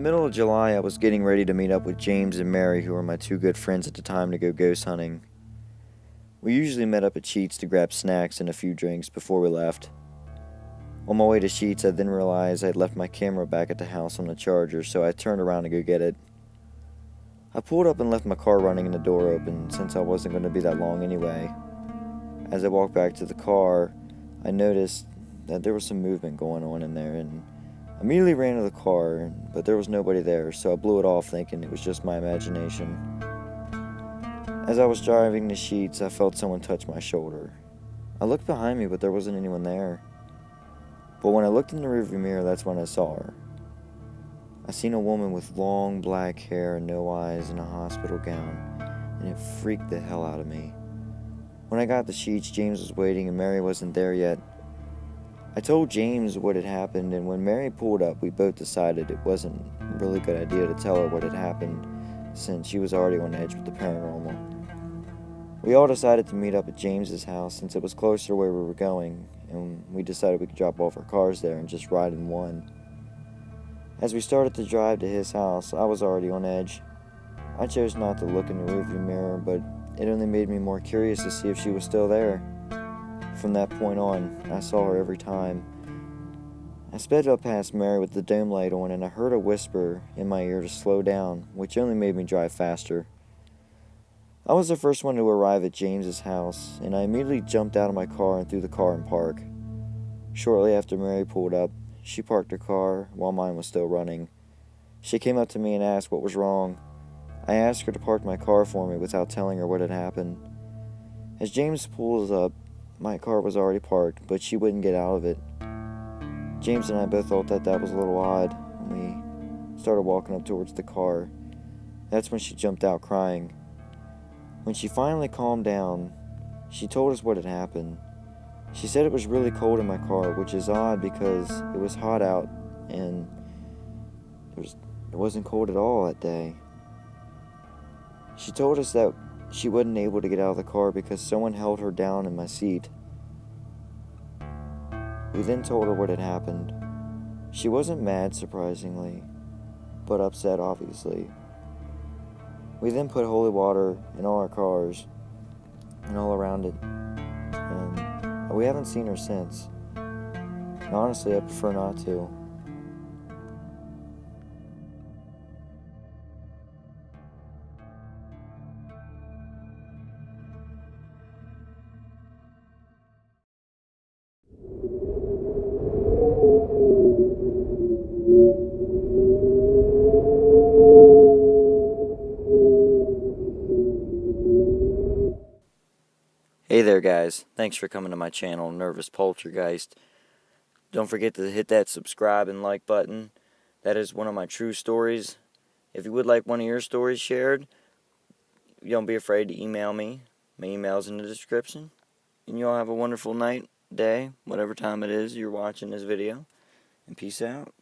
In the middle of July, I was getting ready to meet up with James and Mary, who were my two good friends at the time, to go ghost hunting. We usually met up at Sheets to grab snacks and a few drinks before we left. On my way to Sheets, I then realized I'd left my camera back at the house on the charger, so I turned around to go get it. I pulled up and left my car running and the door open, since I wasn't going to be that long anyway. As I walked back to the car, I noticed that there was some movement going on in there, and I immediately ran to the car, but there was nobody there, so I blew it off thinking it was just my imagination. As I was driving to Sheets, I felt someone touch my shoulder. I looked behind me, but there wasn't anyone there. But when I looked in the rearview mirror, that's when I saw her. I seen a woman with long black hair and no eyes in a hospital gown, and it freaked the hell out of me. When I got to Sheets, James was waiting and Mary wasn't there yet. I told James what had happened, and when Mary pulled up, we both decided it wasn't a really good idea to tell her what had happened, since she was already on edge with the paranormal. We all decided to meet up at James's house since it was closer to where we were going, and we decided we could drop off our cars there and just ride in one. As we started to drive to his house, I was already on edge. I chose not to look in the rearview mirror, but it only made me more curious to see if she was still there. From that point on, I saw her every time. I sped up past Mary with the dome light on, and I heard a whisper in my ear to slow down, which only made me drive faster. I was the first one to arrive at James's house, and I immediately jumped out of my car and threw the car in park. Shortly after Mary pulled up, she parked her car while mine was still running. She came up to me and asked what was wrong. I asked her to park my car for me without telling her what had happened. As James pulls up, my car was already parked, but she wouldn't get out of it. James and I both thought that was a little odd, and we started walking up towards the car. That's when she jumped out crying. When she finally calmed down, she told us what had happened. She said it was really cold in my car, which is odd because it was hot out and it wasn't cold at all that day. She told us that she wasn't able to get out of the car because someone held her down in my seat. We then told her what had happened. She wasn't mad, surprisingly, but upset, obviously. We then put holy water in all our cars and all around it, and we haven't seen her since. And honestly, I prefer not to. Hey there, guys. Thanks for coming to my channel, Nervous Poltergeist. Don't forget to hit that subscribe and like button. That is one of my true stories. If you would like one of your stories shared, don't be afraid to email me. My email's in the description. And you all have a wonderful night, day, whatever time it is you're watching this video. And peace out.